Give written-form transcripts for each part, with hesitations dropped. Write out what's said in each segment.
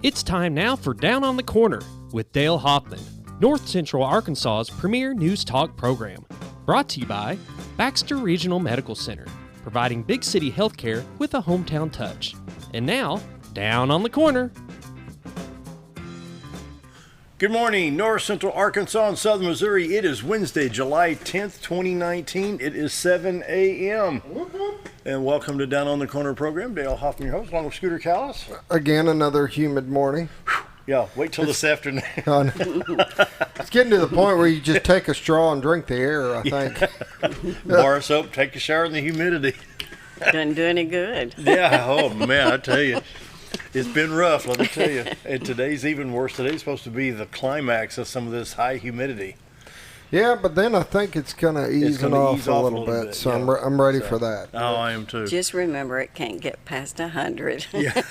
It's time now for Down on the Corner with Dale Hoffman, North Central Arkansas's premier news talk program. Brought to you by Baxter Regional Medical Center, providing big city healthcare with a hometown touch. And now, Down on the Corner. Good morning, North Central Arkansas and Southern Missouri. It is Wednesday, July 10th, 2019. It is 7 a.m. And welcome to Down on the Corner program. Dale Hoffman, your host, along with Scooter Callis. Again, another humid morning. Yeah, wait till this afternoon. It's getting to the point where you just take a straw and drink the air, I think. Bar soap, take a shower in the humidity. Doesn't do any good. Yeah, oh man, I tell you. It's been rough, let me tell you. And today's even worse. Today's supposed to be the climax of some of this high humidity. Yeah, but then I think it's going to ease off a little bit. So yeah. I'm ready for that. Oh, I am too. Just remember, it can't get past 100. Yeah.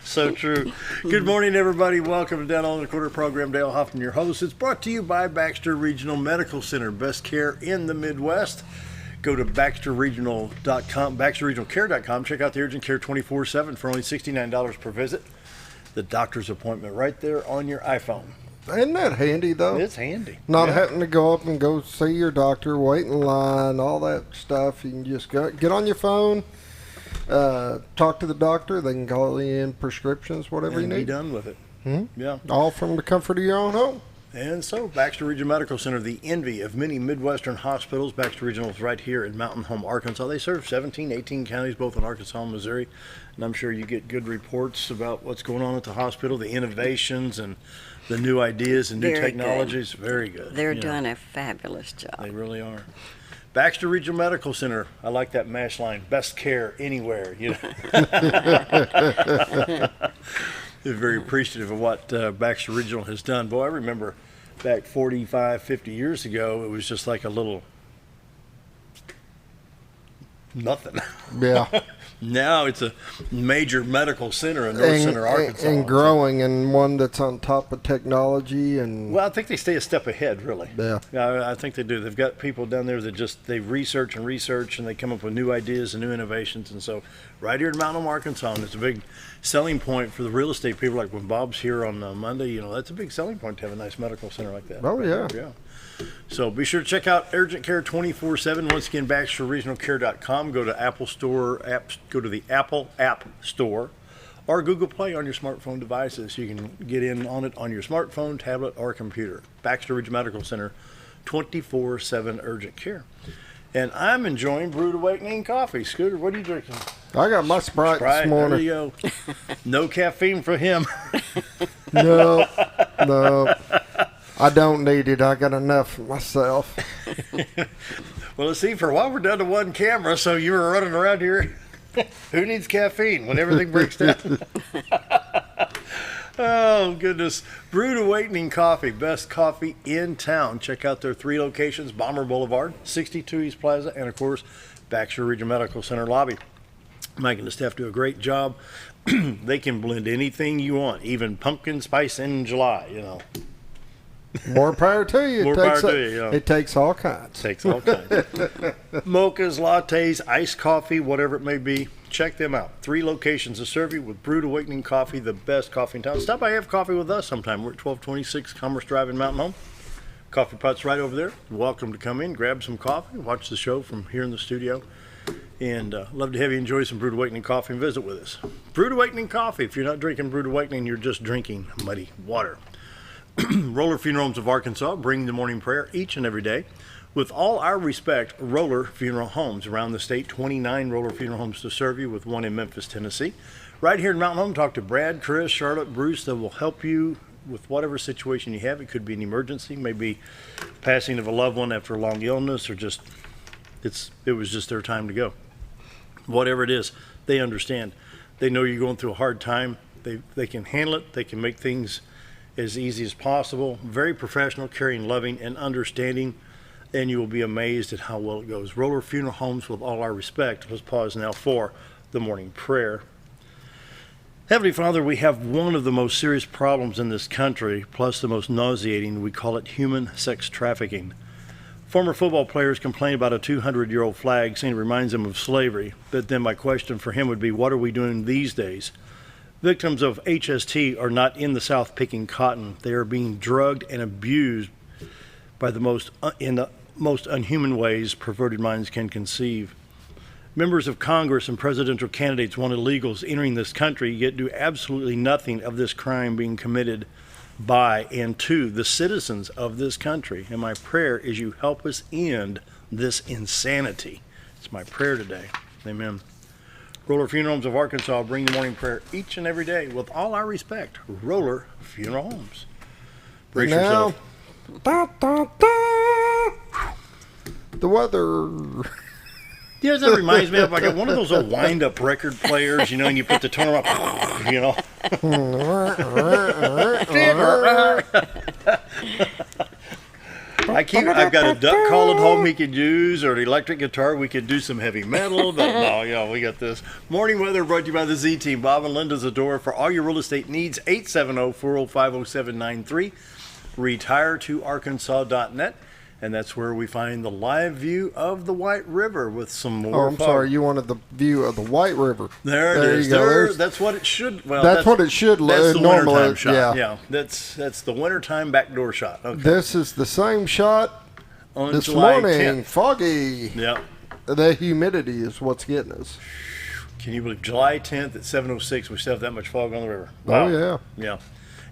So true. Good morning, everybody. Welcome to Down on the Corner program. Dale Hoffman, your host. It's brought to you by Baxter Regional Medical Center. Best care in the Midwest. Go to baxterregional.com, baxterregionalcare.com. Check out the urgent care 24/7 for only $69 per visit. The doctor's appointment right there on your iPhone. Isn't that handy, though? It's handy. Not having to go up and go see your doctor, wait in line, all that stuff. You can just get on your phone, talk to the doctor. They can call you in prescriptions, whatever you need. And be done with it. Yeah. All from the comfort of your own home. And so, Baxter Regional Medical Center, the envy of many Midwestern hospitals. Baxter Regional is right here in Mountain Home, Arkansas. They serve 17, 18 counties, both in Arkansas and Missouri. And I'm sure you get good reports about what's going on at the hospital, the innovations and the new ideas and new technologies. Very good. They're doing a fabulous job. They really are. Baxter Regional Medical Center. I like that MASH line. Best care anywhere. You know. They're very appreciative of what Baxter Regional has done. Boy, I remember back 45, 50 years ago, it was just like a little nothing. Yeah. Now it's a major medical center in North Central Arkansas. And growing, and one that's on top of technology. Well, I think they stay a step ahead, really. Yeah. I think they do. They've got people down there that they research, and they come up with new ideas and new innovations. And so right here in Mountain Home, Arkansas, and it's a big selling point for the real estate people. Like when Bob's here on Monday, you know, that's a big selling point to have a nice medical center like that. Oh, yeah. Yeah. So be sure to check out Urgent Care 24/7. Once again, BaxterRegionalCare.com. Go to Apple Store apps. Go to the Apple App Store or Google Play on your smartphone devices. You can get in on it on your smartphone, tablet, or computer. Baxter Regional Medical Center, 24/7 Urgent Care. And I'm enjoying Brewed Awakening coffee. Scooter, what are you drinking? I got my Sprite this morning. There you go. No caffeine for him. No. I don't need it. I got enough myself. Well, let's see. For a while, we're down to one camera, so you were running around here. Who needs caffeine when everything breaks down? Oh, goodness. Brewed Awakening Coffee, best coffee in town. Check out their 3 locations, Bomber Boulevard, 62 East Plaza, and, of course, Baxter Regional Medical Center lobby. Mike and the staff do a great job. They can blend anything you want, even pumpkin spice in July, you know. More power to you. It takes all kinds. Mochas, lattes, iced coffee, whatever it may be. Check them out. 3 locations to serve you with Brewed Awakening Coffee, the best coffee in town. Stop by and have coffee with us sometime. We're at 1226 Commerce Drive in Mountain Home. Coffee pot's right over there. You're welcome to come in, grab some coffee, watch the show from here in the studio. And love to have you enjoy some Brewed Awakening Coffee and visit with us. Brewed Awakening Coffee. If you're not drinking Brewed Awakening, you're just drinking muddy water. Roller Funeral Homes of Arkansas bring the morning prayer each and every day. With all our respect, Roller Funeral Homes around the state, 29 Roller Funeral Homes to serve you, with one in Memphis, Tennessee. Right here in Mountain Home, talk to Brad, Chris, Charlotte, Bruce. They will help you with whatever situation you have. It could be an emergency, maybe passing of a loved one after a long illness, or just it was just their time to go. Whatever it is, they understand. They know you're going through a hard time. They can handle it. They can make things as easy as possible. Very professional, caring, loving, and understanding, and you will be amazed at how well it goes. Roller Funeral Homes, with all our respect. Let's pause now for the morning prayer. Heavenly Father, we have one of the most serious problems in this country, plus the most nauseating. We call it human sex trafficking. Former football players complain about a 200-year-old flag, saying it reminds them of slavery. But then my question for him would be, what are we doing these days? Victims of HST are not in the South picking cotton. They are being drugged and abused by in the most unhuman ways perverted minds can conceive. Members of Congress and presidential candidates want illegals entering this country, yet do absolutely nothing of this crime being committed by and to the citizens of this country. And my prayer is you help us end this insanity. It's my prayer today. Amen. Roller Funeral Homes of Arkansas bring the morning prayer each and every day with all our respect. Roller Funeral Homes. Brace yourself. Da, da, da. The weather. Yeah, that reminds me of like one of those old wind-up record players, you know, and you put the tone up, you know. I've got a duck call at home we could use, or an electric guitar. We could do some heavy metal, but no, you know, we got this. Morning weather brought to you by the Z Team. Bob and Linda's Adore for all your real estate needs. 870-405-0793. RetireToArkansas.net. And that's where we find the live view of the White River with some more. Oh, I'm sorry. You wanted the view of the White River. There it is. You go. That's what it should. Well, that's what it should look. That's the normally, wintertime shot. Yeah. That's the wintertime backdoor shot. Okay. This is the same shot On this July morning. 10th. Foggy. Yeah. The humidity is what's getting us. Can you believe July 10th at 7:06 we still have that much fog on the river? Wow. Oh yeah. Yeah.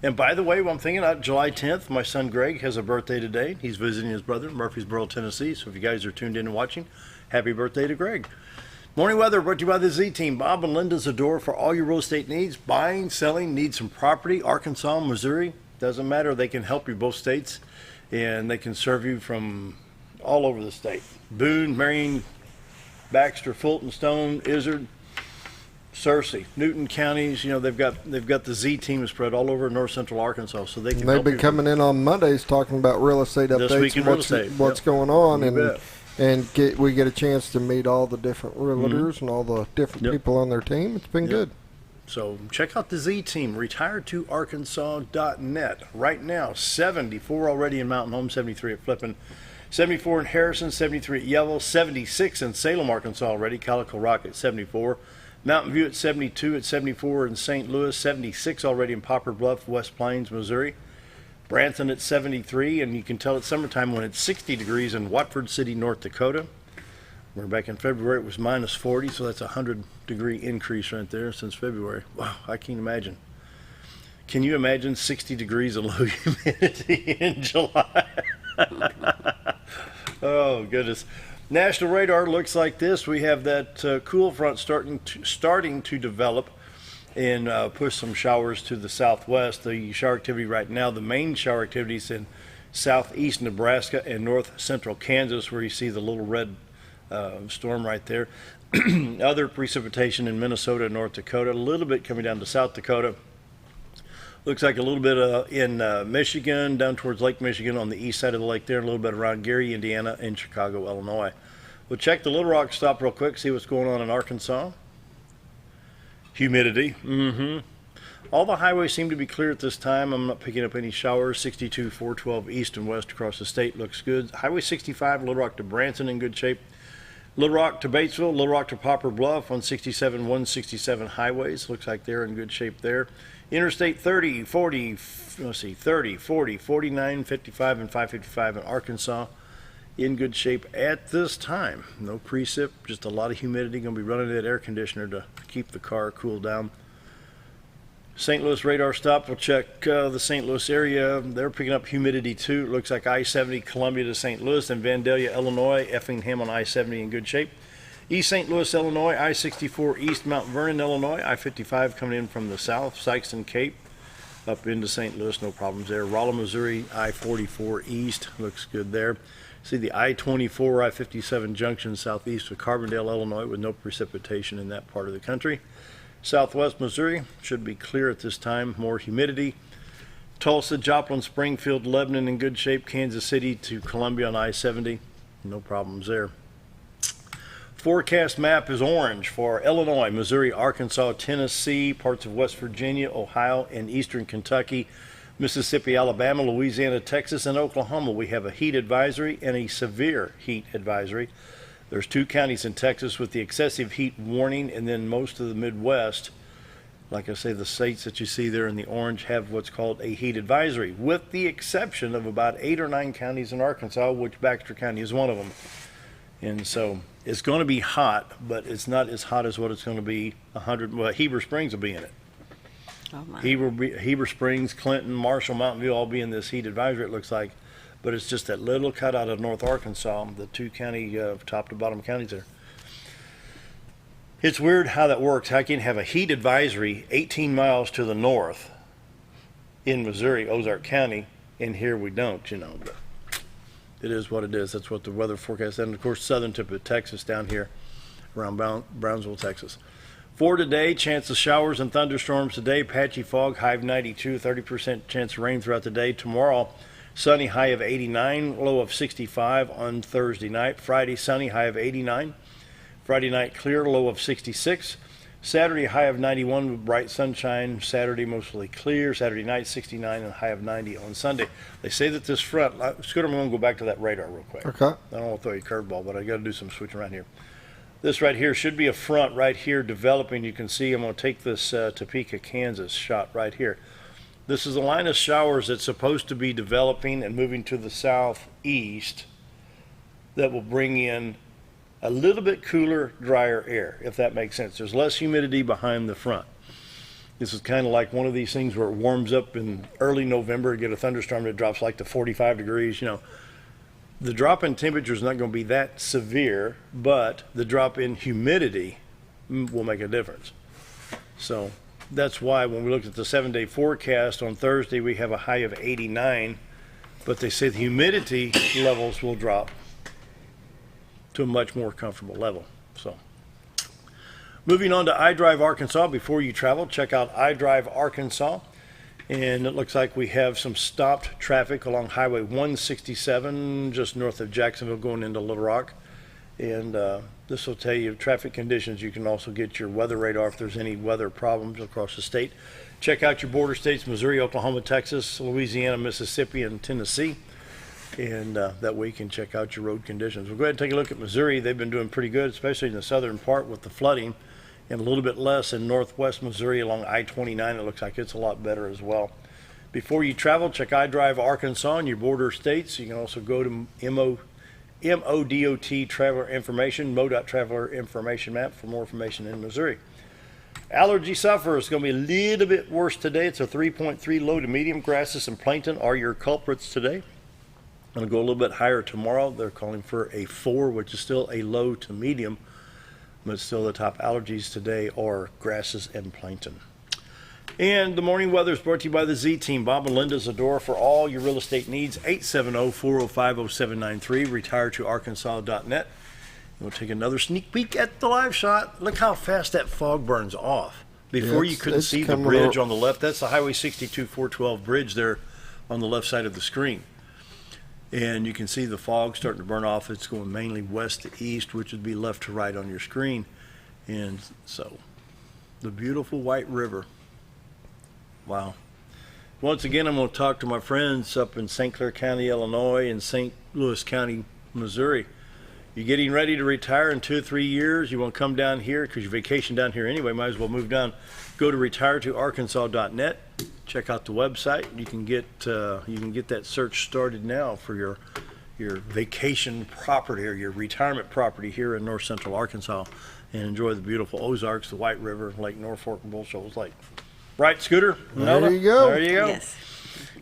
And by the way, I'm thinking out July 10th, my son Greg has a birthday today. He's visiting his brother in Murfreesboro, Tennessee. So if you guys are tuned in and watching, happy birthday to Greg. Morning weather brought to you by the Z Team. Bob and Linda's Adore for all your real estate needs. Buying, selling, need some property. Arkansas, Missouri, doesn't matter. They can help you both states, and they can serve you from all over the state. Boone, Marion, Baxter, Fulton, Stone, Izard, Searcy, Newton counties, you know, they've got the Z Team spread all over north central Arkansas, so they can. They've been coming in on Mondays talking about real estate updates, This week in real estate. what's going on, You and we get a chance to meet all the different realtors and all the different people on their team. It's been good. So check out the Z Team, RetireToArkansas.net. Right now, 74 already in Mountain Home, 73 at Flippin, 74 in Harrison, 73 at Yellow, 76 in Salem, Arkansas already, Calico Rock at 74. Mountain View at 72, at 74 in St. Louis, 76 already in Poplar Bluff, West Plains, Missouri. Branson at 73, and you can tell it's summertime when it's 60 degrees in Watford City, North Dakota. We're back in February, it was minus 40, so that's a 100-degree increase right there since February. Wow, I can't imagine. Can you imagine 60 degrees of low humidity in July? Oh, goodness. National radar looks like this. We have that cool front starting to develop and push some showers to the southwest. The shower activity right now, the main shower activity is in southeast Nebraska and north central Kansas, where you see the little red storm right there. Other precipitation in Minnesota and North Dakota, a little bit coming down to South Dakota. Looks like a little bit in Michigan, down towards Lake Michigan on the east side of the lake there, a little bit around Gary, Indiana, and Chicago, Illinois. We'll check the Little Rock stop real quick, see what's going on in Arkansas. Humidity. All the highways seem to be clear at this time. I'm not picking up any showers. 62, 412 east and west across the state looks good. Highway 65, Little Rock to Branson in good shape. Little Rock to Batesville, Little Rock to Poplar Bluff on 67, 167 highways. Looks like they're in good shape there. Interstate 30, 40, 49, 55, and 555 in Arkansas in good shape at this time. No precip, just a lot of humidity. Going to be running that air conditioner to keep the car cooled down. St. Louis radar stop. We'll check the St. Louis area. They're picking up humidity too. It looks like I-70 Columbia to St. Louis and Vandalia, Illinois. Effingham on I-70 in good shape. East St. Louis, Illinois, I-64 East Mount Vernon, Illinois, I-55 coming in from the south, Sykes and Cape, up into St. Louis, no problems there. Rolla, Missouri, I-44 East, looks good there. See the I-24, I-57 junction southeast of Carbondale, Illinois, with no precipitation in that part of the country. Southwest Missouri should be clear at this time, more humidity. Tulsa, Joplin, Springfield, Lebanon in good shape. Kansas City to Columbia on I-70, no problems there. Forecast map is orange for Illinois, Missouri, Arkansas, Tennessee, parts of West Virginia, Ohio, and eastern Kentucky. Mississippi, Alabama, Louisiana, Texas, and Oklahoma, we have a heat advisory and a severe heat advisory. There's 2 counties in Texas with the excessive heat warning, and then most of the Midwest, like I say, the states that you see there in the orange have what's called a heat advisory, with the exception of about 8 or 9 counties in Arkansas, which Baxter County is one of them. And so it's going to be hot, but it's not as hot as what it's going to be 100. Well, Heber Springs will be in it. Oh my. Heber Springs, Clinton, Marshall, Mountain View all be in this heat advisory, it looks like. But it's just that little cut out of North Arkansas, the 2 county, top to bottom counties there. It's weird how that works. How can you have a heat advisory 18 miles to the north in Missouri, Ozark County, and here we don't, But it is what it is. That's what the weather forecast, and of course, southern tip of Texas down here around Brownsville, Texas. For today, chance of showers and thunderstorms today, patchy fog, high of 92, 30% chance of rain throughout the day. Tomorrow, sunny, high of 89, low of 65 on Thursday night. Friday, sunny, high of 89. Friday night, clear, low of 66. Saturday, high of 91 with bright sunshine. Saturday, mostly clear. Saturday night, 69 and high of 90 on Sunday. They say that this front, Scooter, I'm going to go back to that radar real quick. Okay. I don't want to throw you a curveball, but I got to do some switching around here. This right here should be a front right here developing. You can see I'm going to take this Topeka, Kansas shot right here. This is a line of showers that's supposed to be developing and moving to the southeast that will bring in a little bit cooler, drier air, if that makes sense. There's less humidity behind the front. This is kind of like one of these things where it warms up in early November, get a thunderstorm that drops like to 45 degrees, The drop in temperature is not going to be that severe, but the drop in humidity will make a difference. So that's why when we look at the 7-day forecast on Thursday, we have a high of 89, but they say the humidity levels will drop to a much more comfortable level. So moving on to iDrive Arkansas. Before you travel, check out iDrive Arkansas. And it looks like we have some stopped traffic along Highway 167, just north of Jacksonville going into Little Rock. And this will tell you traffic conditions. You can also get your weather radar if there's any weather problems across the state. Check out your border states, Missouri, Oklahoma, Texas, Louisiana, Mississippi, and Tennessee. And that way you can check out your road conditions. We'll go ahead and take a look at Missouri. They've been doing pretty good, especially in the southern part with the flooding, and a little bit less in northwest Missouri along I-29. It looks like it's a lot better as well. Before you travel, check iDrive Arkansas in your border states. You can also go to MODOT Traveler Information, MoDOT Traveler Information Map for more information in Missouri. Allergy sufferers, going to be a little bit worse today. It's a 3.3 low to medium. Grasses and plankton are your culprits today. Going to go a little bit higher tomorrow. They're calling for a 4, which is still a low to medium. But still the top allergies today are grasses and plankton. And the morning weather is brought to you by the Z-Team. Bob and Linda Zador for all your real estate needs. 870-405-0793. RetireToArkansas.net. We'll take another sneak peek at the live shot. Look how fast that fog burns off. Before you couldn't see the bridge on the left. That's the Highway 62 412 bridge there on the left side of the screen. And you can see the fog starting to burn off. It's going mainly west to east, which would be left to right on your screen. And so, the beautiful White River. Wow. Once again, I'm going to talk to my friends up in St. Clair County, Illinois, and St. Louis County, Missouri. You're getting ready to retire in 2 or 3 years. You want to come down here because you vacation down here anyway. Might as well move down. Go to RetireToArkansas.net. Check out the website. You can get that search started now for your vacation property or your retirement property here in north central Arkansas, and enjoy the beautiful Ozarks, the White River, Lake Norfolk, and Bull Shoals Lake. Right, Scooter? Nelda? There you go. There you go. Yes.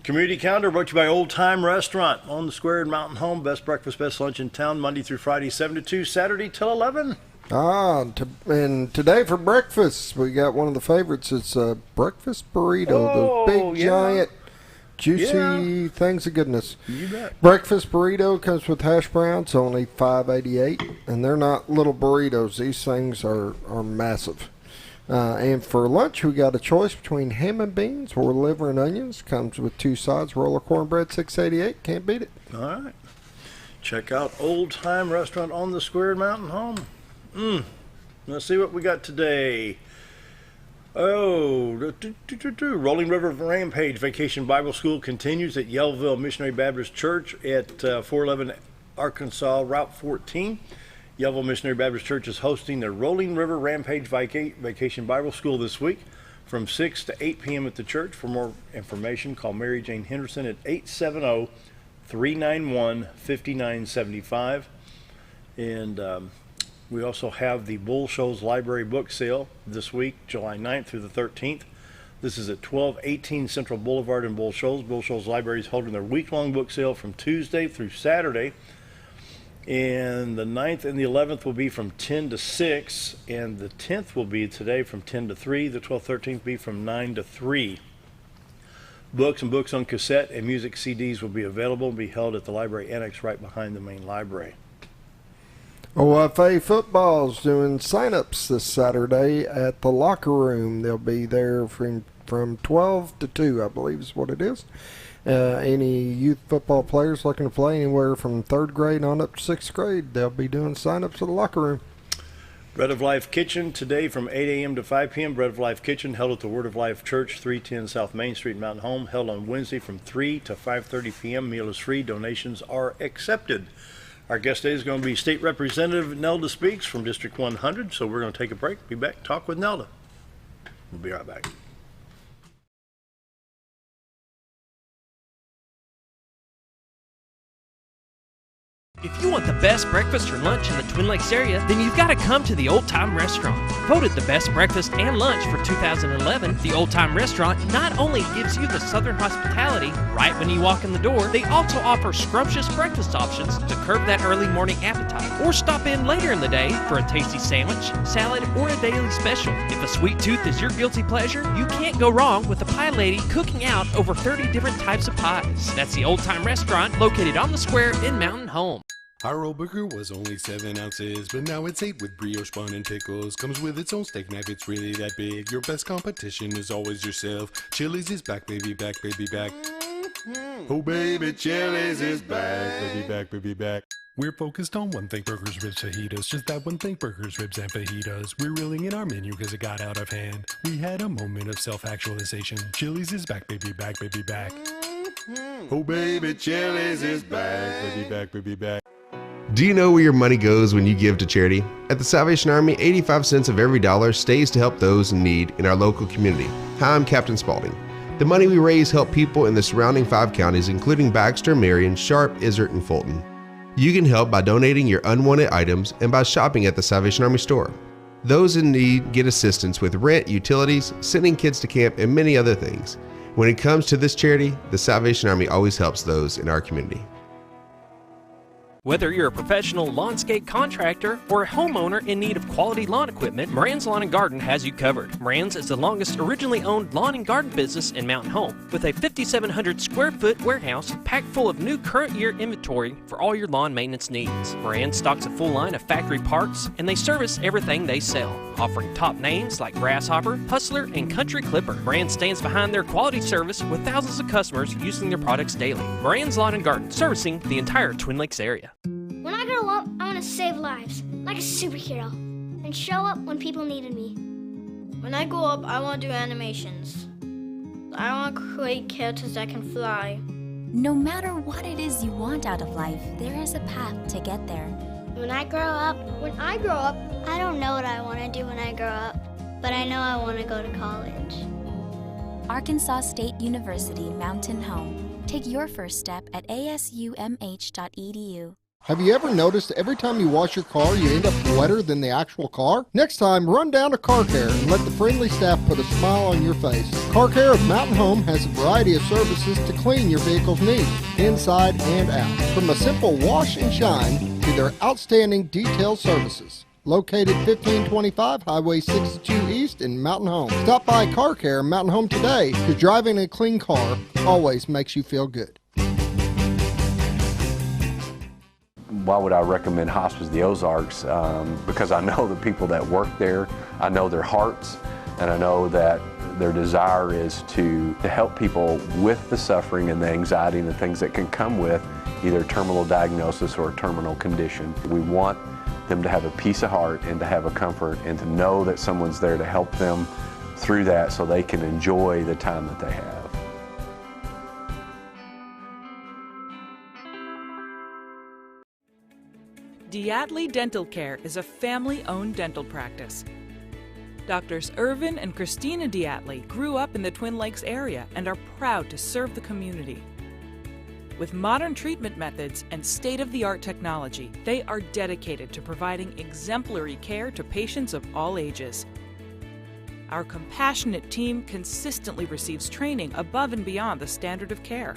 Community calendar brought to you by Old Time Restaurant on the square in Mountain Home. Best breakfast, best lunch in town, Monday through Friday, 7 to 2, Saturday till 11. And today for breakfast, we got one of the favorites. It's a breakfast burrito. Oh, Those big, yeah. giant, juicy things of goodness. You bet. Breakfast burrito comes with hash browns, only $5.88, and they're not little burritos. These things are massive. And for lunch, we got a choice between ham and beans or liver and onions. Comes with 2 sides, roll of cornbread, $6.88. Can't beat it. All right. Check out Old Time Restaurant on the square in Mountain Home. Let's see what we got today. Rolling River Rampage Vacation Bible School continues at Yellville Missionary Baptist Church at 411 Arkansas Route 14. Yellville Missionary Baptist Church is hosting their Rolling River Rampage Vacation Bible School this week from 6 to 8 p.m. at the church. For more information, call Mary Jane Henderson at 870-391-5975. And we also have the Bull Shoals Library Book Sale this week, July 9th through the 13th. This is at 1218 Central Boulevard in Bull Shoals. Bull Shoals Library is holding their week-long book sale from Tuesday through Saturday. And the 9th and the 11th will be from 10 to 6. And the 10th will be today from 10 to 3. The 12th, 13th will be from 9 to 3. Books and books on cassette and music CDs will be available and be held at the library annex right behind the main library. OFA football's doing sign-ups this Saturday at the locker room. They'll be there from 12 to 2, I believe is what it is. Any youth football players looking to play anywhere from 3rd grade on up to 6th grade, they'll be doing sign-ups at the locker room. Bread of Life Kitchen today from 8 a.m. to 5 p.m. Bread of Life Kitchen held at the Word of Life Church, 310 South Main Street, Mountain Home, held on Wednesday from 3 to 5:30 p.m. Meal is free. Donations are accepted. Our guest today is going to be State Representative Nelda Speaks from District 100, so we're going to take a break, be back, talk with Nelda. We'll be right back. If you want the best breakfast or lunch in the Twin Lakes area, then you've got to come to the Old Time Restaurant. Voted the best breakfast and lunch for 2011, the Old Time Restaurant not only gives you the Southern hospitality right when you walk in the door, they also offer scrumptious breakfast options to curb that early morning appetite. Or stop in later in the day for a tasty sandwich, salad, or a daily special. If a sweet tooth is your guilty pleasure, you can't go wrong with the Pie Lady cooking out over 30 different types of pies. That's the Old Time Restaurant located on the square in Mountain Home. Our old burger was only 7 ounces, but now it's 8 with brioche bun and pickles. Comes with its own steak knife, it's really that big. Your best competition is always yourself. Chili's is back, baby, back, baby, back. Oh, baby, Chili's is back, baby, back, baby, back. We're focused on one thing, burgers, ribs, fajitas. Just that one thing, burgers, ribs, and fajitas. We're reeling in our menu because it got out of hand. We had a moment of self-actualization. Chili's is back, baby, back, baby, back. Oh, baby, Chili's is back, baby, back, baby, back. Do you know where your money goes when you give to charity? At the Salvation Army, 85 cents of every dollar stays to help those in need in our local community. Hi, I'm Captain Spaulding. The money we raise help people in the surrounding 5 counties, including Baxter, Marion, Sharp, Izzard, and Fulton. You can help by donating your unwanted items and by shopping at the Salvation Army store. Those in need get assistance with rent, utilities, sending kids to camp, and many other things. When it comes to this charity, the Salvation Army always helps those in our community. Whether you're a professional lawnscape contractor or a homeowner in need of quality lawn equipment, Moran's Lawn & Garden has you covered. Moran's is the longest originally owned lawn and garden business in Mountain Home, with a 5,700 square foot warehouse packed full of new current year inventory for all your lawn maintenance needs. Moran stocks a full line of factory parts, and they service everything they sell, offering top names like Grasshopper, Hustler, and Country Clipper. Moran stands behind their quality service with thousands of customers using their products daily. Moran's Lawn & Garden, servicing the entire Twin Lakes area. When I grow up, I want to save lives, like a superhero, and show up when people needed me. When I grow up, I want to do animations. I want to create characters that can fly. No matter what it is you want out of life, there is a path to get there. When I grow up, I don't know what I want to do when I grow up, but I know I want to go to college. Arkansas State University Mountain Home. Take your first step at asumh.edu. Have you ever noticed every time you wash your car, you end up wetter than the actual car? Next time, run down to Car Care and let the friendly staff put a smile on your face. Car Care of Mountain Home has a variety of services to clean your vehicle's needs, inside and out. From a simple wash and shine to their outstanding detail services. Located 1525 Highway 62 East in Mountain Home. Stop by Car Care Mountain Home today, because driving a clean car always makes you feel good. Why would I recommend Hospice of the Ozarks? Because I know the people that work there, I know their hearts, and I know that their desire is to help people with the suffering and the anxiety and the things that can come with either terminal diagnosis or a terminal condition. We want them to have a peace of heart and to have a comfort and to know that someone's there to help them through that so they can enjoy the time that they have. Diatley Dental Care is a family-owned dental practice. Doctors Irvin and Christina Diatley grew up in the Twin Lakes area and are proud to serve the community. With modern treatment methods and state-of-the-art technology, they are dedicated to providing exemplary care to patients of all ages. Our compassionate team consistently receives training above and beyond the standard of care.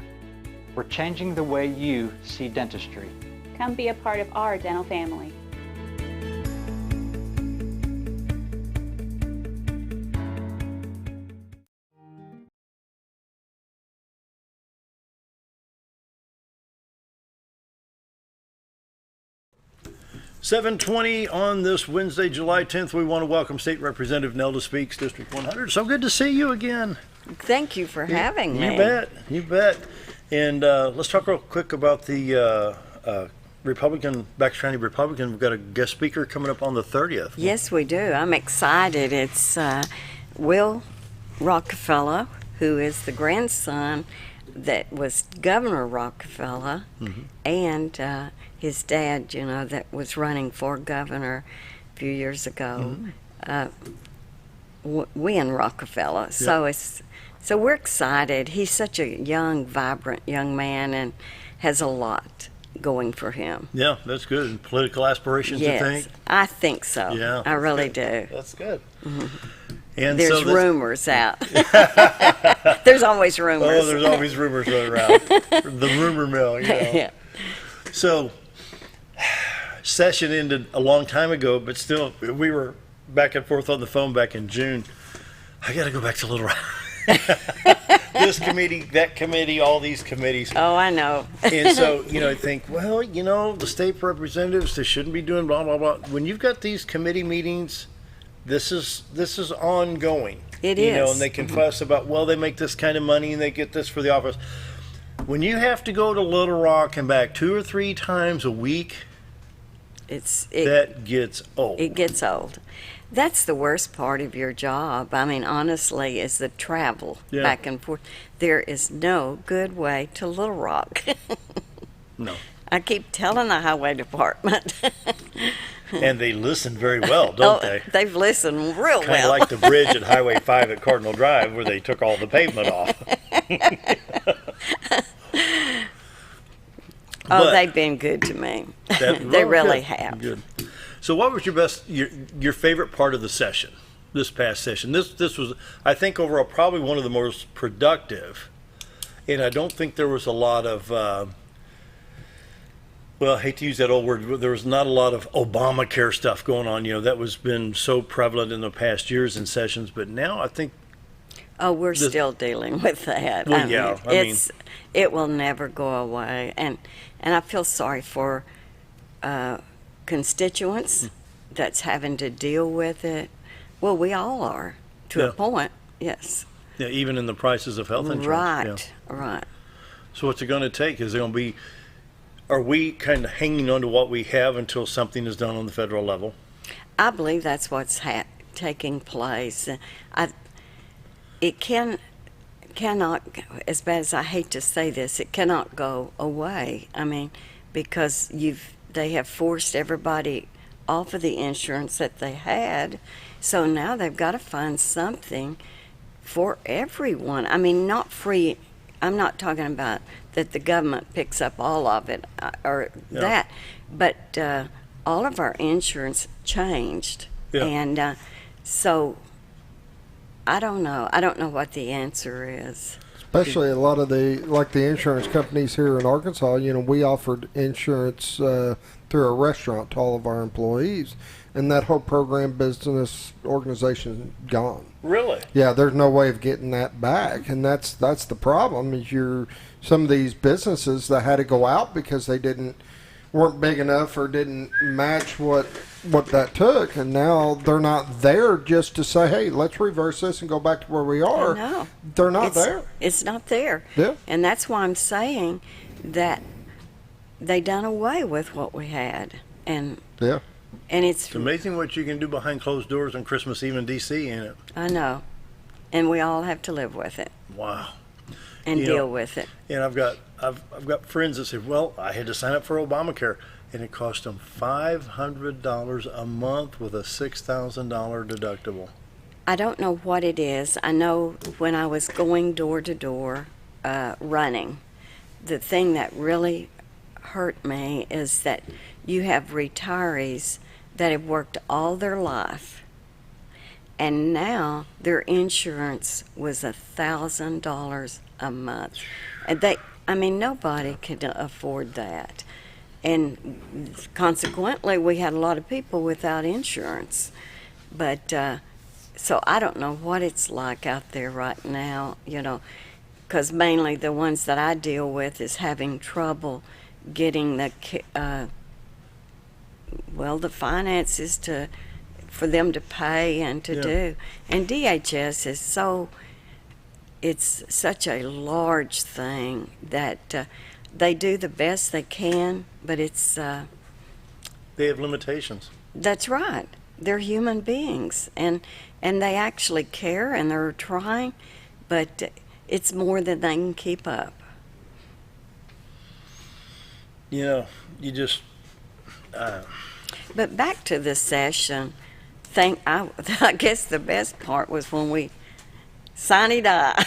We're changing the way you see dentistry. Come be a part of our dental family. $7:20 on this Wednesday, July 10th. We want to welcome State Representative Nelda Speaks, District 100. So good to see you again. Thank you for having me. You bet. You bet. And let's talk real quick about the Republican, Baxter County Republican. We've got a guest speaker coming up on the 30th. Yes, we do. I'm excited. It's Will Rockefeller, who is the grandson that was Governor Rockefeller, and his dad, you know, that was running for governor a few years ago, Win Rockefeller. Yep. So we're excited. He's such a young, vibrant young man and has a lot going for him. Yeah, that's good. Political aspirations, yes, you think? I think so. Yeah, I really do. That's good. And there's so rumors out. There's always rumors. Oh, there's always rumors running around. The rumor mill, you know. Yeah. So, session ended a long time ago, but still, we were back and forth on the phone back in June. I got to go back to Little Rock. This committee, that committee, all these committees. Oh, I know. And so, you know, I think, well, you know, the state representatives, they shouldn't be doing blah, blah, blah. When you've got these committee meetings, this is ongoing. It is. You know, and they can fuss about, well, they make this kind of money and they get this for the office. When you have to go to Little Rock and back 2 or 3 times a week, that gets old. It gets old. That's the worst part of your job. I mean, honestly, is the travel back and forth. There is no good way to Little Rock. No. I keep telling the highway department. And they listen very well, don't they? They've listened real well. Kind of like the bridge at Highway 5 at Cardinal Drive where they took all the pavement off. They've been good to me. They really have. Good. So what was your favorite part of the session, this past session? This was, I think, overall probably one of the most productive. And I don't think there was a lot of, well, I hate to use that old word, but there was not a lot of Obamacare stuff going on. You know, that was been so prevalent in the past years in sessions. But now I think. Oh, we're still dealing with that. Well, it will never go away. And I feel sorry for constituents that's having to deal with it. Well, we all are to a point. Yes. Yeah, even in the prices of health insurance. Right. Right. So what's it going to take? Is it going to be? Are we kind of hanging on to what we have until something is done on the federal level? I believe that's what's taking place. It cannot, as bad as I hate to say this, it cannot go away. I mean, because they have forced everybody off of the insurance that they had, so now they've got to find something for everyone. I mean, not free. I'm not talking about that the government picks up all of it that, but all of our insurance changed, and so I don't know. I don't know what the answer is. Especially a lot of the insurance companies here in Arkansas, you know, we offered insurance through a restaurant to all of our employees, and that whole program business organization gone. Really? Yeah, there's no way of getting that back, and that's the problem. Is some of these businesses that had to go out because they weren't big enough or didn't match what that took, and now they're not there just to say, hey, let's reverse this and go back to where we are. No, they're not there. It's not there. Yeah. And that's why I'm saying that they done away with what we had. And it's amazing what you can do behind closed doors on Christmas Eve in D.C., ain't it? I know. and we all have to live with it. Wow. And You deal know, with it. And I've got friends that say, well, I had to sign up for Obamacare, and it cost them $500 a month with a $6,000 deductible. I don't know what it is. I know when I was going door to door running, the thing that really hurt me is that you have retirees that have worked all their life, and now their insurance was $1,000 a month. And nobody could afford that. And consequently, we had a lot of people without insurance. But, so I don't know what it's like out there right now, because mainly the ones that I deal with is having trouble getting the finances for them to pay and to do. And DHS is it's such a large thing that they do the best they can, but it's... they have limitations. That's right. They're human beings, and they actually care, and they're trying, but it's more than they can keep up. You just... But back to the session, I guess the best part was when we sine-die.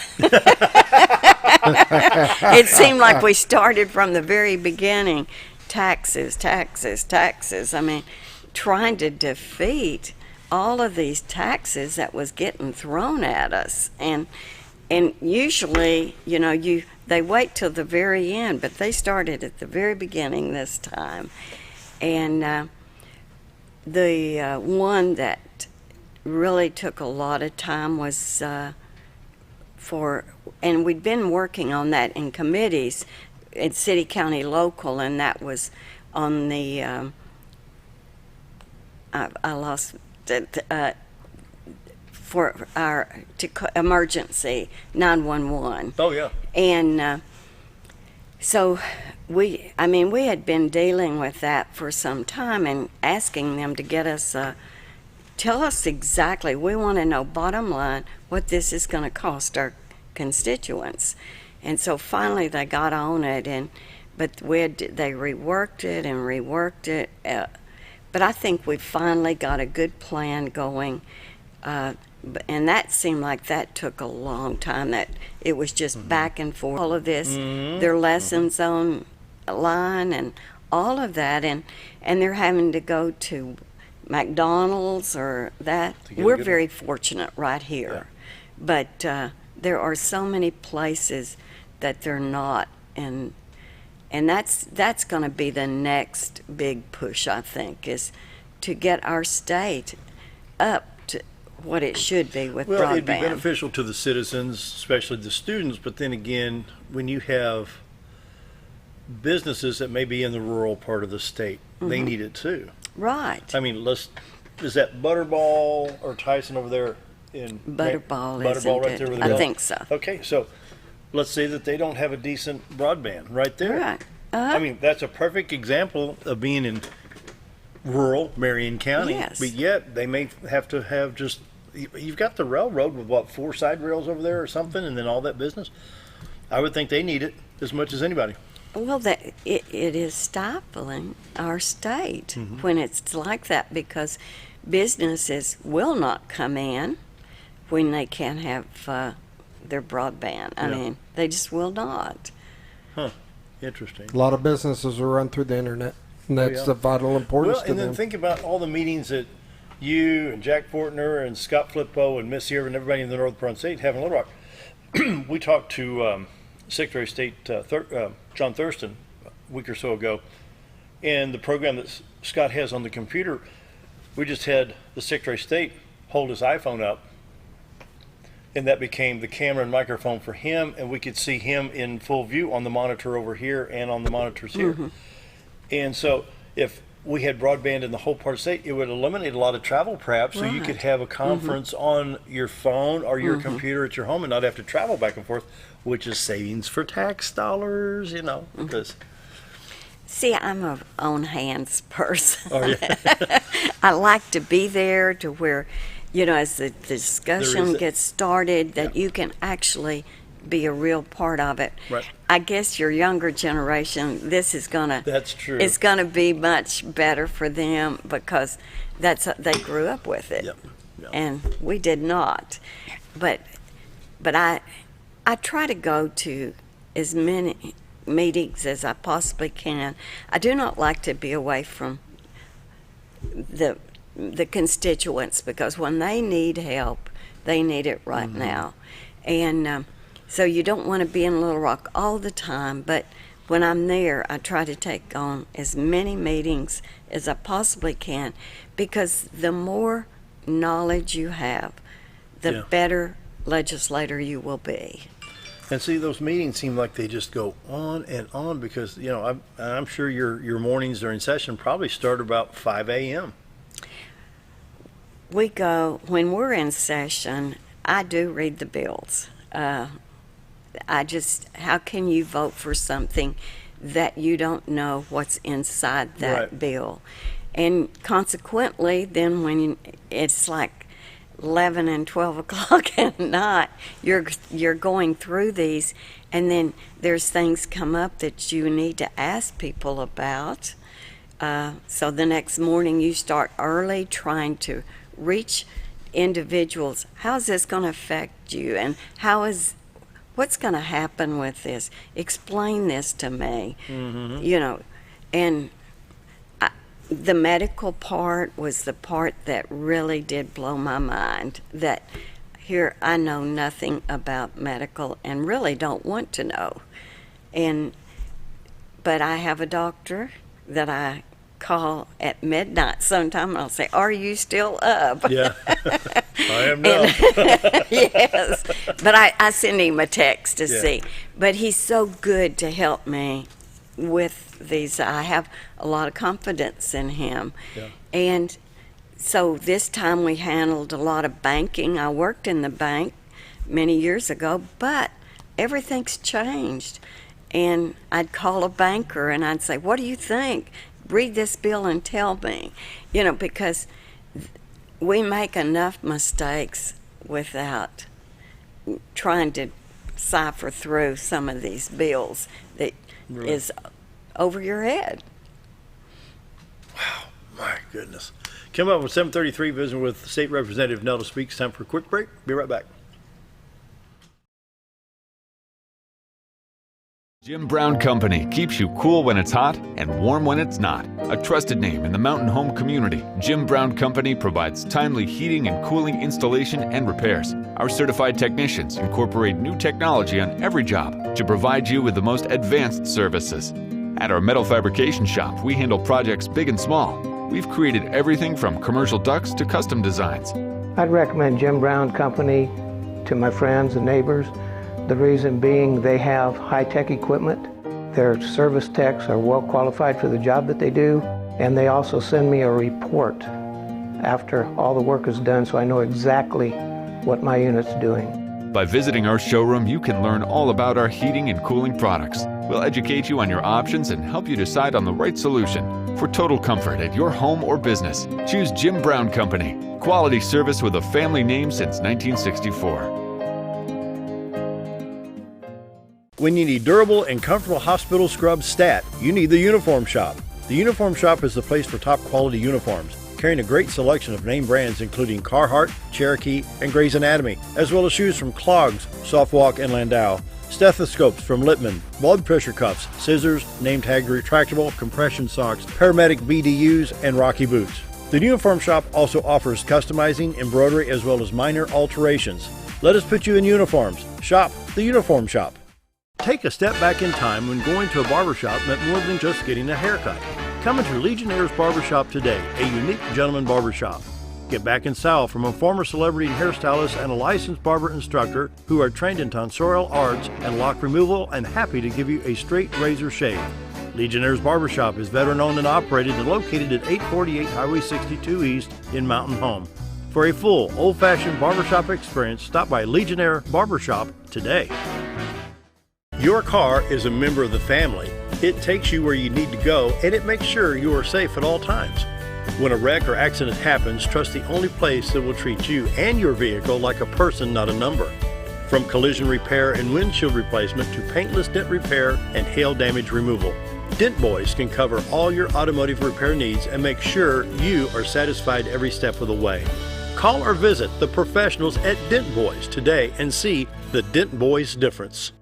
It seemed like we started from the very beginning. Taxes. I mean, trying to defeat all of these taxes that was getting thrown at us. And usually, they wait till the very end, but they started at the very beginning this time. And the one that really took a lot of time was and we'd been working on that in committees in city, county, local, and that was on the I lost it, for our emergency 911. Oh yeah. And so we had been dealing with that for some time and asking them to get us tell us exactly. We want to know bottom line what this is going to cost our constituents. And so finally they got on it, but they reworked it. But I think we finally got a good plan going. And that seemed like that took a long time. That it was just back and forth. All of this, their lessons on line and all of that, and they're having to go to McDonald's or that. We're very fortunate right here, but there are so many places that they're not, and that's going to be the next big push, I think, is to get our state up to what it should be with broadband. It'd be beneficial to the citizens, especially the students, but then again, when you have businesses that may be in the rural part of the state, they need it too. Right. I mean, is that Butterball or Tyson over there in Butterball? Butterball right there with the I think so. Okay, so let's say that they don't have a decent broadband right there. Right. I mean, that's a perfect example of being in rural Marion County. Yes. But yet they may have to have just, you've got the railroad with 4 side rails over there or something, and then all that business. I would think they need it as much as anybody. Well, it is stifling our state when it's like that, because businesses will not come in when they can't have their broadband. I mean, they just will not. Huh. Interesting. A lot of businesses are run through the internet, and that's the vital importance to them. And then think about all the meetings that you and Jack Fortner and Scott Flippo and Missy Irvin and everybody in the North Front State have in Little Rock. We talked to Secretary of State John Thurston a week or so ago, and the program that Scott has on the computer, we just had the Secretary of State hold his iPhone up, and that became the camera and microphone for him, and we could see him in full view on the monitor over here and on the monitors here. And so if we had broadband in the whole part of the state, it would eliminate a lot of travel perhaps, so you could have a conference on your phone or your computer at your home and not have to travel back and forth, which is savings for tax dollars, because... See, I'm a on-hands person. Oh, yeah. I like to be there to where, as the discussion gets started, that you can actually be a real part of it. Right. I guess your younger generation, this is gonna. That's true. It's gonna be much better for them because they grew up with it, Yep. and we did not. But I try to go to as many meetings as I possibly can. I do not like to be away from the constituents, because when they need help, they need it right now. And so you don't want to be in Little Rock all the time, but when I'm there, I try to take on as many meetings as I possibly can, because the more knowledge you have, the better legislator you will be. And see, those meetings seem like they just go on and on, because I'm sure your mornings during session probably start about 5 a.m. We go, when we're in session, I do read the bills. How can you vote for something that you don't know what's inside that bill? And consequently, then when it's like 11 and 12 o'clock at night, you're going through these, and then there's things come up that you need to ask people about. So the next morning you start early trying to reach individuals. How is this going to affect you, and what's going to happen with this? Explain this to me. And the medical part was the part that really did blow my mind, that here I know nothing about medical and really don't want to know. But I have a doctor that I call at midnight sometime, and I'll say, "Are you still up?" Yeah, I am now. Yes, but I send him a text to see. But he's so good to help me with these. I have a lot of confidence in him. Yeah. And so this time we handled a lot of banking. I worked in the bank many years ago, but everything's changed. And I'd call a banker and I'd say, "What do you think? Read this bill and tell me." Because we make enough mistakes without trying to cipher through some of these bills that is over your head. Wow, my goodness. Coming up with 7:33, visiting with State Representative Nelda Speaks. Time for a quick break. Be right back. Jim Brown Company keeps you cool when it's hot and warm when it's not. A trusted name in the mountain home community, Jim Brown Company provides timely heating and cooling installation and repairs. Our certified technicians incorporate new technology on every job to provide you with the most advanced services. At our metal fabrication shop, we handle projects big and small. We've created everything from commercial ducts to custom designs. I'd recommend Jim Brown Company to my friends and neighbors. The reason being, they have high-tech equipment. Their service techs are well qualified for the job that they do, and they also send me a report after all the work is done, so I know exactly what my unit's doing. By visiting our showroom, you can learn all about our heating and cooling products. We'll educate you on your options and help you decide on the right solution. For total comfort at your home or business, choose Jim Brown Company. Quality service with a family name since 1964. When you need durable and comfortable hospital scrub stat, you need the Uniform Shop. The Uniform Shop is the place for top quality uniforms, carrying a great selection of name brands including Carhartt, Cherokee, and Gray's Anatomy, as well as shoes from Clogs, Softwalk, and Landau, stethoscopes from Littman, blood pressure cuffs, scissors, name tag retractable, compression socks, paramedic BDUs, and Rocky boots. The Uniform Shop also offers customizing, embroidery, as well as minor alterations. Let us put you in uniforms. Shop the Uniform Shop. Take a step back in time when going to a barbershop meant more than just getting a haircut. Come into Legionnaire's Barbershop today, a unique gentleman barbershop. Get back in style from a former celebrity hairstylist and a licensed barber instructor who are trained in tonsorial arts and lock removal and happy to give you a straight razor shave. Legionnaire's Barbershop is veteran-owned and operated and located at 848 Highway 62 East in Mountain Home. For a full, old-fashioned barbershop experience, stop by Legionnaire Barbershop today. Your car is a member of the family. It takes you where you need to go, and it makes sure you are safe at all times. When a wreck or accident happens, trust the only place that will treat you and your vehicle like a person, not a number. From collision repair and windshield replacement to paintless dent repair and hail damage removal, Dent Boys can cover all your automotive repair needs and make sure you are satisfied every step of the way. Call or visit the professionals at Dent Boys today and see the Dent Boys difference.